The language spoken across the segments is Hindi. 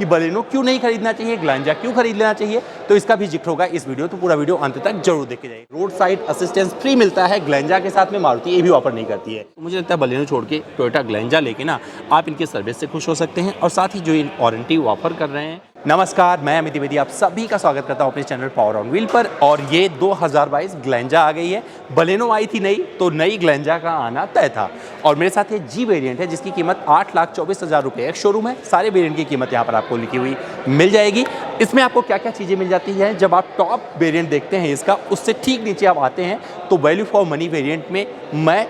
कि बलेनो क्यों नहीं खरीदना चाहिए, ग्लेंजा क्यों खरीद लेना चाहिए, तो इसका भी जिक्र होगा इस वीडियो। तो पूरा वीडियो अंत तक जरूर देखे जाइए। रोड साइड असिस्टेंस फ्री मिलता है ग्लेंजा के साथ में, मारुति ये भी ऑफर नहीं करती है। मुझे लगता है बलेनो छोड़ के टोयोटा ग्लेंजा लेके ना आप इनके सर्विस से खुश हो सकते हैं और साथ ही जो इन वारंटी ऑफर कर रहे हैं। नमस्कार, मैं अमित द्विवेदी आप सभी का स्वागत करता हूं अपने चैनल पावर ऑन व्हील पर। और ये 2022 ग्लेंजा आ गई है। बलेनो आई थी नई, तो नई ग्लेंजा का आना तय था। और मेरे साथ ये जी वेरिएंट है जिसकी कीमत 8,24,000 रुपये एक शोरूम है। सारे वेरिएंट की कीमत यहाँ पर आपको लिखी हुई मिल जाएगी। इसमें आपको क्या क्या चीज़ें मिल जाती हैं, जब आप टॉप वेरिएंट देखते हैं इसका, उससे ठीक नीचे आप आते हैं तो वैल्यू फॉर मनी वेरिएंट में मैं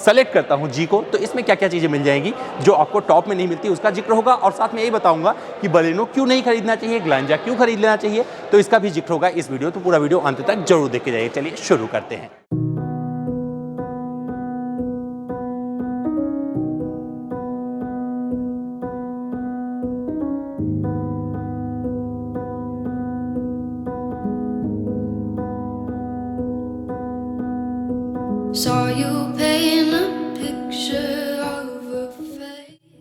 सेलेक्ट करता हूं जी को। तो इसमें क्या क्या चीज़ें मिल जाएंगी जो आपको टॉप में नहीं मिलती, उसका जिक्र होगा। और साथ में यही बताऊंगा कि बलेनो क्यों नहीं खरीदना चाहिए, ग्लेंजा क्यों खरीद लेना चाहिए, तो इसका भी जिक्र होगा इस वीडियो। तो पूरा वीडियो अंत तक जरूर देखे जाइए। चलिए शुरू करते हैं।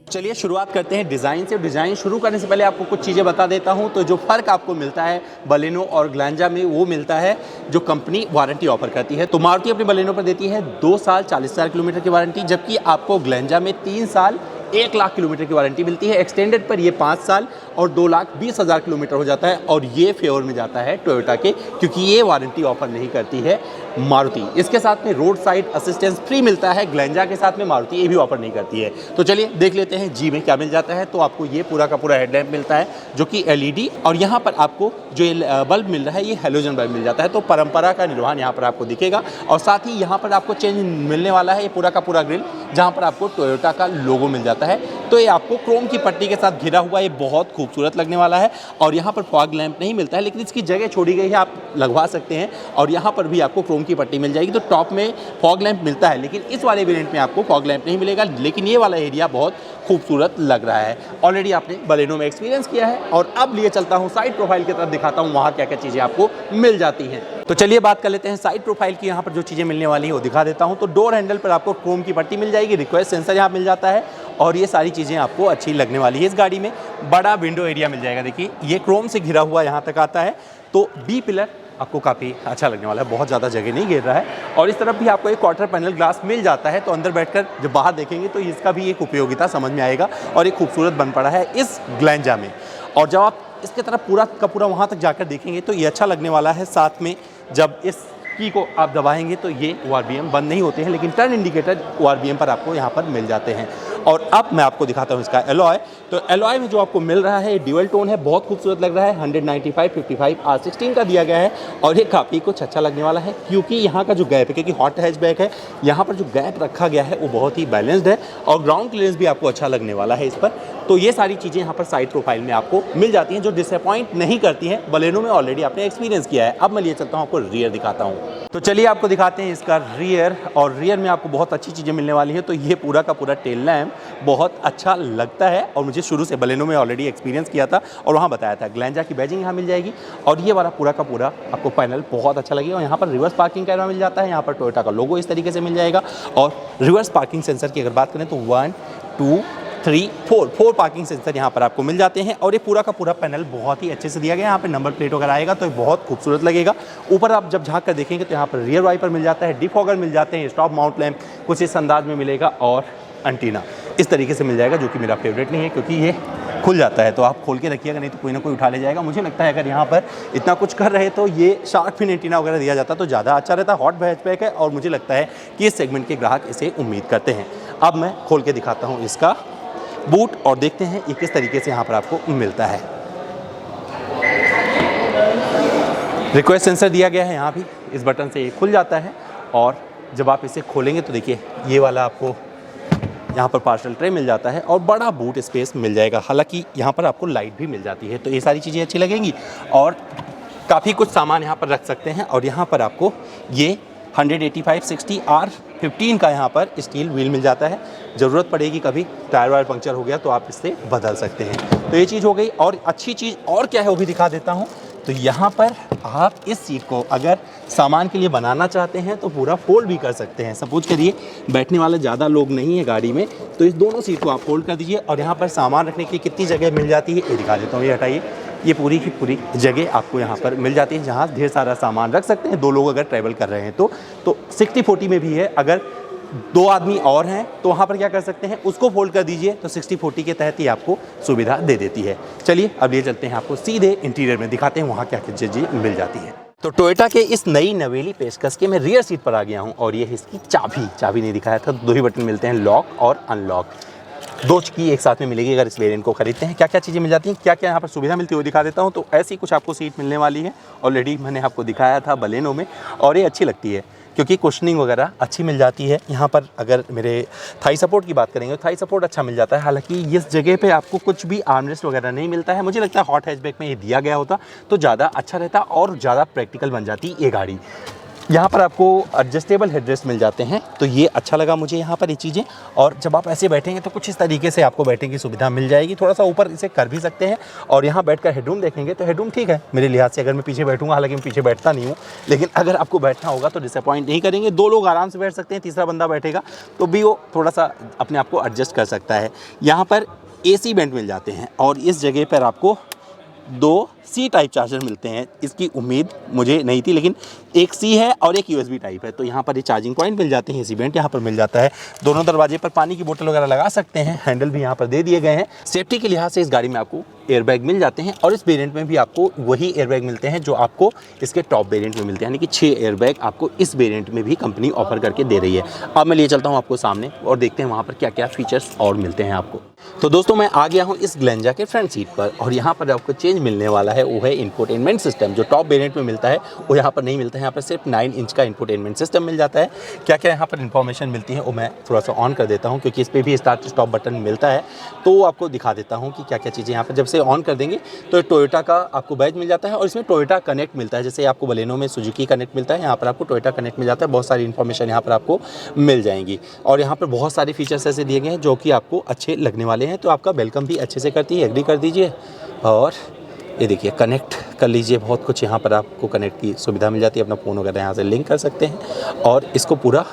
चलिए शुरुआत करते हैं डिज़ाइन से। डिज़ाइन शुरू करने से पहले आपको कुछ चीज़ें बता देता हूं। तो जो फ़र्क आपको मिलता है बलेनो और ग्लेंजा में, वो मिलता है जो कंपनी वारंटी ऑफर करती है। तो मारुति अपनी बलेनो पर देती है 2 साल 40,000 किलोमीटर की वारंटी, जबकि आपको ग्लेंजा में 3 साल 1 लाख किलोमीटर की वारंटी मिलती है। एक्सटेंडेड पर ये 5 साल और 2,20,000 किलोमीटर हो जाता है। और ये फेवर में जाता है टोयोटा के, क्योंकि ये वारंटी ऑफर नहीं करती है मारुति। इसके साथ में रोड साइड असिस्टेंस फ्री मिलता है ग्लेंजा के साथ में, मारुति ये भी ऑफर नहीं करती है। तो चलिए देख लेते हैं जी में क्या मिल जाता है। तो आपको ये पूरा का पूरा हेडलैम्प मिलता है जो कि LED, और यहाँ पर आपको जो बल्ब मिल रहा है ये हेलोजन बल्ब मिल जाता है। तो परंपरा का निर्वहन यहाँ पर आपको दिखेगा। और साथ ही यहाँ पर आपको चेंज मिलने वाला है ये पूरा का पूरा ग्रिल, जहाँ पर आपको टोयोटा का लोगो मिल जाता है। तो ये आपको क्रोम की पट्टी के साथ घिरा हुआ, ये बहुत खूबसूरत लगने वाला है। और यहाँ पर फॉग लैंप नहीं मिलता है, लेकिन इसकी जगह छोड़ी गई है, आप लगवा सकते हैं। और यहाँ पर भी आपको क्रोम की पट्टी मिल जाएगी। तो टॉप में फॉग लैंप मिलता है, लेकिन इस वाले वेरिएंट में आपको फॉग लैंप नहीं मिलेगा। लेकिन ये वाला एरिया बहुत खूबसूरत लग रहा है। ऑलरेडी आपने बलेनो में एक्सपीरियंस किया है। और अब लिए चलता हूँ साइड प्रोफाइल की तरफ, दिखाता हूँ वहाँ क्या क्या चीज़ें आपको मिल जाती हैं। तो चलिए बात कर लेते हैं साइड प्रोफाइल की। यहाँ पर जो चीज़ें मिलने वाली है वो दिखा देता हूँ। तो डोर हैंडल पर आपको क्रोम की पट्टी मिल जाएगी, रिक्वेस्ट सेंसर यहाँ मिल जाता है, और ये सारी चीज़ें आपको अच्छी लगने वाली है। इस गाड़ी में बड़ा विंडो एरिया मिल जाएगा। देखिए ये क्रोम से घिरा हुआ यहाँ तक आता है। तो बी पिलर आपको काफ़ी अच्छा लगने वाला है, बहुत ज़्यादा जगह नहीं घेर रहा है। और इस तरफ भी आपको एक क्वार्टर पैनल ग्लास मिल जाता है। तो अंदर बैठकर जब बाहर देखेंगे तो इसका भी एक उपयोगिता समझ में आएगा। और एक खूबसूरत बन पड़ा है इस ग्लेंजा में। और जब आप इसके तरफ पूरा का पूरा वहाँ तक जाकर देखेंगे तो ये अच्छा लगने वाला है। साथ में जब इस की को आप दबाएंगे तो ये ORBM बंद नहीं होते हैं, लेकिन टर्न इंडिकेटर ORBM पर आपको यहाँ पर मिल जाते हैं। और अब मैं आपको दिखाता हूँ इसका एलॉय। तो एलॉय में जो आपको मिल रहा है ड्यूअल टोन है, बहुत खूबसूरत लग रहा है। 195/55 R16 का दिया गया है। और ये काफ़ी कुछ अच्छा लगने वाला है, क्योंकि यहाँ का जो गैप है, क्योंकि हॉट हैचबैक है, यहाँ पर जो गैप रखा गया है वो बहुत ही बैलेंस्ड है। और ग्राउंड क्लियरेंस भी आपको अच्छा लगने वाला है इस पर। तो ये सारी चीज़ें यहाँ पर साइड प्रोफाइल में आपको मिल जाती हैं, जो डिसअपॉइंट नहीं करती हैं। बलेनो में ऑलरेडी आपने एक्सपीरियंस किया है। अब मैं लिए चलता हूँ आपको रियर दिखाता हूँ। तो चलिए आपको दिखाते हैं इसका रियर। और रियर में आपको बहुत अच्छी चीज़ें मिलने वाली हैं। तो ये पूरा का पूरा टेल लैम्प बहुत अच्छा लगता है। और मुझे शुरू से बलेनो में ऑलरेडी एक्सपीरियंस किया था और वहाँ बताया था। ग्लेंजा की बैजिंग यहाँ मिल जाएगी। और ये वाला पूरा का पूरा आपको पैनल बहुत अच्छा लगेगा। और यहाँ पर रिवर्स पार्किंग कैमरा मिल जाता है। यहाँ पर टोयोटा का लोगो इस तरीके से मिल जाएगा। और रिवर्स पार्किंग सेंसर की अगर बात करें तो 1 2 3 4 पार्किंग सेंसर यहाँ पर आपको मिल जाते हैं। और ये पूरा का पूरा पैनल बहुत ही अच्छे से दिया गया है। यहाँ पे नंबर प्लेट वगैरह आएगा तो बहुत खूबसूरत लगेगा। ऊपर आप जब झांक कर देखेंगे तो यहाँ पर रियर वाइपर मिल जाता है, डिफॉगर मिल जाते हैं, स्टॉप माउंट लैंप कुछ इस अंदाज में मिलेगा। और एंटीना इस तरीके से मिल जाएगा, जो कि मेरा फेवरेट नहीं है, क्योंकि ये खुल जाता है। तो आप खोल के रखिएगा, नहीं तो कोई ना कोई उठा ले जाएगा। मुझे लगता है अगर यहाँ पर इतना कुछ कर रहे तो ये शार्क फिन एंटीना वगैरह दिया जाता तो ज़्यादा अच्छा रहता। हॉट हैचबैक है और मुझे लगता है कि इस सेगमेंट के ग्राहक इसे उम्मीद करते हैं। अब मैं खोल के दिखाता हूँ इसका बूट और देखते हैं ये किस तरीके से यहाँ पर आपको मिलता है। रिक्वेस्ट सेंसर दिया गया है यहाँ भी, इस बटन से ये खुल जाता है। और जब आप इसे खोलेंगे तो देखिए ये वाला आपको यहाँ पर पार्सल ट्रे मिल जाता है और बड़ा बूट स्पेस मिल जाएगा। हालांकि यहाँ पर आपको लाइट भी मिल जाती है। तो ये सारी चीज़ें अच्छी लगेंगी। और काफ़ी कुछ सामान यहाँ पर रख सकते हैं। और यहाँ पर आपको ये 185/60 R15 का यहाँ पर स्टील व्हील मिल जाता है। ज़रूरत पड़ेगी कभी टायर वायर पंक्चर हो गया तो आप इससे बदल सकते हैं। तो ये चीज़ हो गई। और अच्छी चीज़ और क्या है वो भी दिखा देता हूँ। तो यहाँ पर आप इस सीट को अगर सामान के लिए बनाना चाहते हैं तो पूरा फोल्ड भी कर सकते हैं। सपोज करिए बैठने वाले ज़्यादा लोग नहीं है गाड़ी में, तो इस दोनों सीट को आप फोल्ड कर दीजिए और यहाँ पर सामान रखने की कितनी जगह मिल जाती है ये दिखा देता हूँ। ये हटाइए, ये पूरी की पूरी जगह आपको यहाँ पर मिल जाती है जहाँ ढेर सारा सामान रख सकते हैं। 2 लोग अगर ट्रैवल कर रहे हैं तो 60-40 में भी है। अगर 2 आदमी और हैं तो वहाँ पर क्या कर सकते हैं, उसको फोल्ड कर दीजिए तो 60-40 के तहत ही आपको सुविधा दे देती है। चलिए अब ये चलते हैं, आपको सीधे इंटीरियर में दिखाते हैं वहाँ क्या क्या चीज़ें मिल जाती है। तो टोयोटा के इस नई नवेली पेशकश के मैं रियर सीट पर आ गया हूँ और ये है इसकी चाबी नहीं दिखाया था। 2 ही बटन मिलते हैं, लॉक और अनलॉक। 2 की एक साथ में मिलेगी अगर इस वेरिएंट को खरीदते हैं। क्या क्या चीज़ें मिल जाती हैं, क्या क्या यहाँ पर सुविधा मिलती है वो दिखा देता हूँ। तो ऐसी कुछ आपको सीट मिलने वाली है। ऑलरेडी मैंने आपको दिखाया था बलेनो में और ये अच्छी लगती है क्योंकि कुशनिंग वगैरह अच्छी मिल जाती है। यहाँ पर अगर मेरे थाई सपोर्ट की बात करेंगे तो थाई सपोर्ट अच्छा मिल जाता है। हालांकि इस जगह पे आपको कुछ भी आर्मरेस्ट वगैरह नहीं मिलता है। मुझे लगता है हॉट हैचबैक में ये दिया गया होता तो ज़्यादा अच्छा रहता और ज़्यादा प्रैक्टिकल बन जाती ये गाड़ी। यहाँ पर आपको एडजस्टेबल हेडरेस्ट मिल जाते हैं तो ये अच्छा लगा मुझे यहाँ पर ये चीज़ें। और जब आप ऐसे बैठेंगे तो कुछ इस तरीके से आपको बैठने की सुविधा मिल जाएगी। थोड़ा सा ऊपर इसे कर भी सकते हैं और यहाँ बैठकर हेडरूम देखेंगे तो हेडरूम ठीक है मेरे लिहाज से। अगर मैं पीछे बैठूंगा, हालांकि मैं पीछे बैठता नहीं हूँ, लेकिन अगर आपको बैठना होगा तो डिसअपॉइंट नहीं करेंगे। 2 लोग आराम से बैठ सकते हैं, तीसरा बंदा बैठेगा तो भी वो थोड़ा सा अपने आप को एडजस्ट कर सकता है। यहाँ पर AC वेंट मिल जाते हैं और इस जगह पर आपको 2 C टाइप चार्जर मिलते हैं। इसकी उम्मीद मुझे नहीं थी, लेकिन एक C है और एक USB टाइप है। तो यहाँ पर ये चार्जिंग पॉइंट मिल जाते हैं, AC वेंट यहाँ पर मिल जाता है। दोनों दरवाजे पर पानी की बोतल वगैरह लगा सकते हैं। हैंडल भी यहाँ पर दे दिए गए हैं। सेफ्टी के लिहाज से इस गाड़ी में आपको एयरबैग मिल जाते हैं और इस वेरिएंट में भी आपको वही एयरबैग मिलते हैं जो आपको इसके टॉप वेरिएंट में मिलते हैं, यानी कि 6 एयरबैग आपको इस वेरिएंट में भी कंपनी ऑफर करके दे रही है। अब मैं ले चलता हूँ आपको सामने और देखते हैं वहाँ पर क्या क्या फीचर्स और मिलते हैं आपको। तो दोस्तों मैं आ गया हूँ इस ग्लेंजा के फ्रंट सीट पर और यहाँ पर आपको चेंज मिलने वाला है वो है इंफोटेनमेंट सिस्टम। जो टॉप वेरिएंट में मिलता है वो यहाँ पर नहीं मिलता है। यहाँ पर सिर्फ 9 इंच का इंफोटेनमेंट सिस्टम मिल जाता है। क्या क्या यहाँ पर इन्फॉर्मेशन मिलती है वो मैं थोड़ा सा ऑन कर देता हूँ क्योंकि इस पर भी स्टार्ट स्टॉप बटन मिलता है। तो वो आपको दिखा देता हूँ कि क्या क्या चीज़ें यहाँ पर जब से ऑन कर देंगे तो टोयोटा का आपको बैज मिल जाता है और इसमें टोयोटा कनेक्ट मिलता है। जैसे आपको बलेनो में सुजुकी कनेक्ट मिलता है, यहाँ पर आपको टोयोटा कनेक्ट मिल जाता है। बहुत सारी इन्फॉर्मेशन यहाँ पर आपको मिल जाएंगी और यहाँ पर बहुत सारे फीचर्स ऐसे दिए गए हैं जो कि आपको अच्छे लगने वाले हैं। तो आपका वेलकम भी अच्छे से करती है, एग्री कर दीजिए और ये देखिए कनेक्ट कर लीजिए। बहुत कुछ यहाँ पर आपको कनेक्ट की सुविधा मिल जाती है। अपना फ़ोन वगैरह यहाँ से लिंक कर सकते हैं और इसको पूरा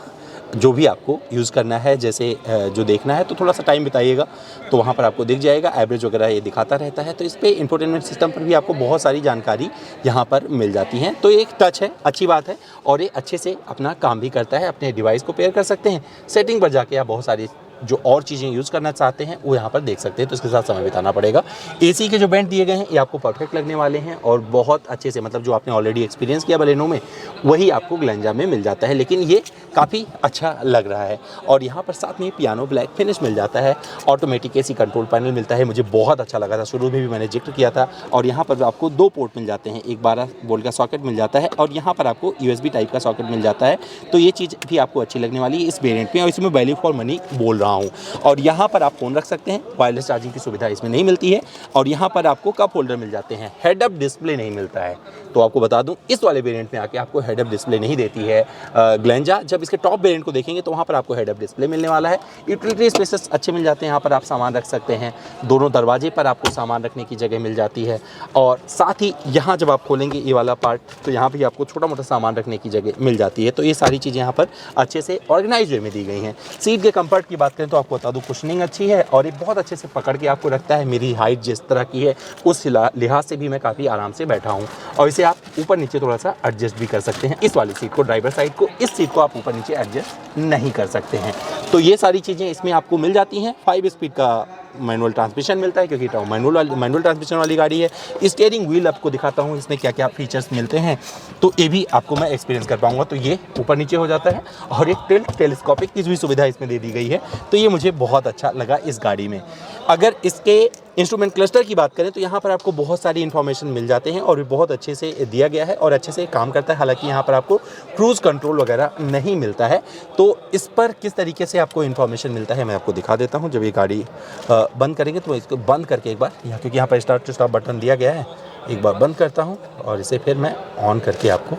जो भी आपको यूज़ करना है, जैसे जो देखना है तो थोड़ा सा टाइम बिताइएगा तो वहाँ पर आपको दिख जाएगा। एवरेज वगैरह ये दिखाता रहता है। तो इस पर इंफोटेनमेंट सिस्टम पर भी आपको बहुत सारी जानकारी यहाँ पर मिल जाती है। तो एक टच है, अच्छी बात है और ये अच्छे से अपना काम भी करता है। अपने डिवाइस को पेयर कर सकते हैं। सेटिंग पर जाके आप बहुत सारी जो और चीज़ें यूज़ करना चाहते हैं वो यहाँ पर देख सकते हैं। तो इसके साथ समय बिताना पड़ेगा। AC के जो वेंट दिए गए हैं ये आपको परफेक्ट लगने वाले हैं और बहुत अच्छे से, मतलब जो आपने ऑलरेडी एक्सपीरियंस किया बलेनो में वही आपको ग्लेंजा में मिल जाता है, लेकिन ये काफ़ी अच्छा लग रहा है। और यहाँ पर साथ में पियानो ब्लैक फिनिश मिल जाता है। ऑटोमेटिक AC कंट्रोल पैनल मिलता है, मुझे बहुत अच्छा लगा था, शुरू में भी मैंने जिक्र किया था। और यहाँ पर आपको 2 पोर्ट मिल जाते हैं, एक 12 वोल्ट का सॉकेट मिल जाता है और यहाँ पर आपको USB टाइप का सॉकेट मिल जाता है। तो ये चीज़ भी आपको अच्छी लगने वाली है इस वेरिएंट में और इसमें वैल्यू फॉर मनी बोल रहा हूँ। और यहाँ पर आप फ़ोन रख सकते हैं। वायरलेस चार्जिंग की सुविधा इसमें नहीं मिलती है। और यहाँ पर आपको कप होल्डर मिल जाते हैं। हेड अप डिस्प्ले नहीं मिलता है। तो आपको बता दूं इस वाले वेरिएंट में आके आपको हेड अप डिस्प्ले नहीं देती है ग्लेंजा। जब इसके टॉप वेरिएंट को देखेंगे तो वहाँ पर आपको हेड अप डिस्प्ले मिलने वाला है। यूटिलिटी स्पेसेस अच्छे मिल जाते हैं। यहाँ पर आप सामान रख सकते हैं। दोनों दरवाजे पर आपको सामान रखने की जगह मिल जाती है और साथ ही यहाँ जब आप खोलेंगे ये वाला पार्ट तो यहाँ भी आपको छोटा मोटा सामान रखने की जगह मिल जाती है। तो ये सारी चीज़ें यहाँ पर अच्छे से ऑर्गेनाइज वे में दी गई हैं। सीट के कंफर्ट की बात करें तो आपको बता दूं कुशनिंग अच्छी है और ये बहुत अच्छे से पकड़ के आपको रखता है। मेरी हाइट जिस तरह की है उस लिहाज से भी मैं काफ़ी आराम से बैठा हूँ। और इसे आप ऊपर नीचे थोड़ा सा एडजस्ट भी कर सकते हैं। इस वाली सीट को, ड्राइवर साइड को, इस सीट को आप ऊपर नीचे एडजस्ट नहीं कर सकते हैं। तो ये सारी चीज़ें इसमें आपको मिल जाती हैं। 5 स्पीड का मैनुअल ट्रांसमिशन मिलता है क्योंकि मैनुअल ट्रांसमिशन वाली गाड़ी है। स्टीयरिंग व्हील आपको दिखाता हूँ इसमें क्या क्या फीचर्स मिलते हैं तो ये भी आपको मैं एक्सपीरियंस कर पाऊँगा। तो ये ऊपर नीचे हो जाता है और एक टेलीस्कोपिक की भी सुविधा इसमें दे दी गई है। तो ये मुझे बहुत अच्छा लगा इस गाड़ी में। अगर इसके इंस्ट्रूमेंट क्लस्टर की बात करें तो यहाँ पर आपको बहुत सारी इन्फॉर्मेशन मिल जाते हैं और बहुत अच्छे से दिया गया है और अच्छे से काम करता है। हालांकि यहाँ पर आपको क्रूज़ कंट्रोल वगैरह नहीं मिलता है। तो इस पर किस तरीके से आपको इन्फॉर्मेशन मिलता है मैं आपको दिखा देता हूँ। जब ये गाड़ी बंद करेंगे तो इसको बंद करके एक बार क्योंकि यहाँ पर स्टार्ट टू स्टॉप बटन दिया गया है, एक बार बंद करता हूँ और इसे फिर मैं ऑन करके आपको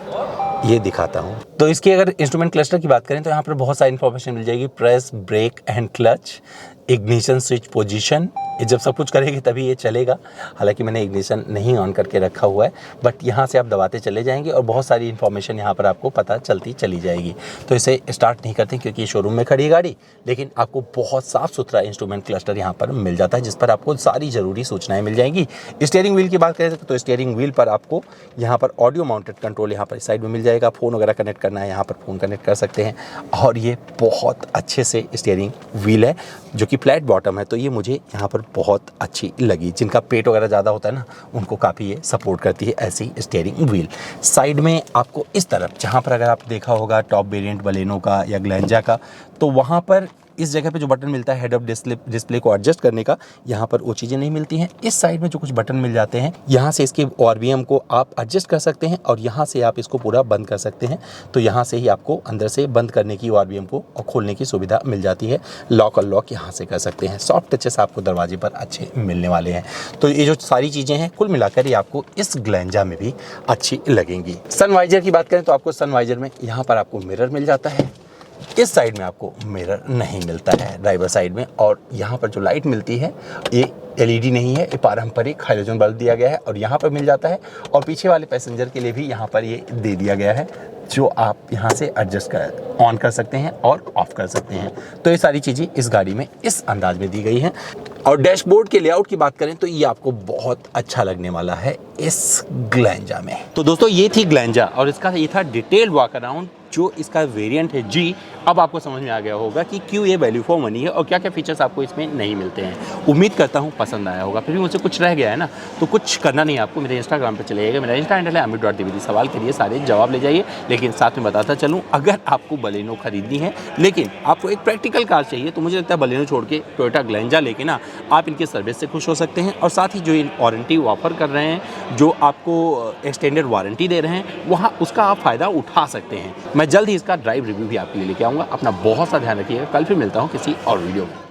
ये दिखाता हूँ। तो इसके अगर इंस्ट्रूमेंट क्लस्टर की बात करें तो यहाँ पर बहुत सारी इन्फॉर्मेशन मिल जाएगी। Press, brake and clutch, ignition switch position, ये जब सब कुछ करेगी तभी ये चलेगा। हालांकि मैंने इग्निशन नहीं ऑन करके रखा हुआ है, बट यहाँ से आप दबाते चले जाएंगे और बहुत सारी इन्फॉर्मेशन यहाँ पर आपको पता चलती चली जाएगी। तो इसे स्टार्ट नहीं करते क्योंकि ये शोरूम में खड़ी है गाड़ी, लेकिन आपको बहुत साफ़ सुथरा इंस्ट्रूमेंट क्लस्टर यहाँ पर मिल जाता है, जिस पर आपको सारी ज़रूरी सूचनाएँ मिल जाएंगी। स्टीयरिंग व्हील की बात करें तो स्टीयरिंग व्हील पर आपको यहाँ पर ऑडियो माउंटेड कंट्रोल यहाँ पर साइड में मिल जाएगा। फ़ोन वगैरह कनेक्ट करना है यहाँ पर फ़ोन कनेक्ट कर सकते हैं। और ये बहुत अच्छे से स्टीयरिंग व्हील है जो कि फ्लैट बॉटम है, तो ये मुझे यहाँ पर बहुत अच्छी लगी। जिनका पेट वगैरह ज़्यादा होता है ना, उनको काफ़ी ये सपोर्ट करती है ऐसी स्टीयरिंग व्हील। साइड में आपको इस तरफ, जहाँ पर अगर आप देखा होगा टॉप वेरिएंट बलेनो का या ग्लेंजा का, तो वहाँ पर इस जगह पे जो बटन मिलता है हेड अप डिस्प्ले को एडजस्ट करने का, यहाँ पर वो चीज़ें नहीं मिलती हैं। इस साइड में जो कुछ बटन मिल जाते हैं, यहाँ से इसके RVM को आप एडजस्ट कर सकते हैं और यहाँ से आप इसको पूरा बंद कर सकते हैं। तो यहाँ से ही आपको अंदर से बंद करने की RVM को और खोलने की सुविधा मिल जाती है। लॉक और लॉक यहाँ से कर सकते हैं। सॉफ्ट टचेस आपको दरवाजे पर अच्छे मिलने वाले हैं। तो ये जो सारी चीज़ें हैं कुल मिलाकर ये आपको इस ग्लेंजा में भी अच्छी लगेंगी। सनवाइजर की बात करें तो आपको सनवाइजर में यहाँ पर आपको मिरर मिल जाता है। इस साइड में आपको मिरर नहीं मिलता है ड्राइवर साइड में। और यहाँ पर जो लाइट मिलती है ये LED नहीं है, ये पारंपरिक हाइड्रोजन बल्ब दिया गया है और यहाँ पर मिल जाता है। और पीछे वाले पैसेंजर के लिए भी यहाँ पर ये दे दिया गया है, जो आप यहाँ से एडजस्ट कर ऑन कर सकते हैं और ऑफ कर सकते हैं। तो ये सारी चीज़ें इस गाड़ी में इस अंदाज में दी गई हैं। और डैशबोर्ड के लेआउट की बात करें तो ये आपको बहुत अच्छा लगने वाला है इस ग्लेंजा में। तो दोस्तों ये थी ग्लेंजा और इसका ये था डिटेल वॉक अराउंड। जो इसका वेरिएंट है G, अब आपको समझ में आ गया होगा कि क्यों ये वैल्यू फॉर मनी है और क्या क्या फीचर्स आपको इसमें नहीं मिलते हैं। उम्मीद करता हूँ पसंद आया होगा। फिर भी मुझसे कुछ रह गया है ना, तो कुछ करना नहीं, आपको मेरे इंस्टाग्राम पे चले जाइएगा। मेरा इंस्टा हैंडल है amit.dvd। सवाल करिए, सारे जवाब ले जाइए। लेकिन साथ में बताता चलूँ, अगर आपको बलेनो खरीदनी है लेकिन आपको एक प्रैक्टिकल कार चाहिए, तो मुझे लगता है बलेनो छोड़ के टोयोटा ग्लेंजा लेके ना आप इनके सर्विस से खुश हो सकते हैं। और साथ ही जो इन वारंटी ऑफर कर रहे हैं, जो आपको एक्सटेंडेड वारंटी दे रहे हैं, वहाँ उसका आप फ़ायदा उठा सकते हैं। मैं जल्द ही इसका ड्राइव रिव्यू भी आपके लिए लेके आऊँगा। अपना बहुत सा ध्यान रखिएगा। कल फिर मिलता हूँ किसी और वीडियो में।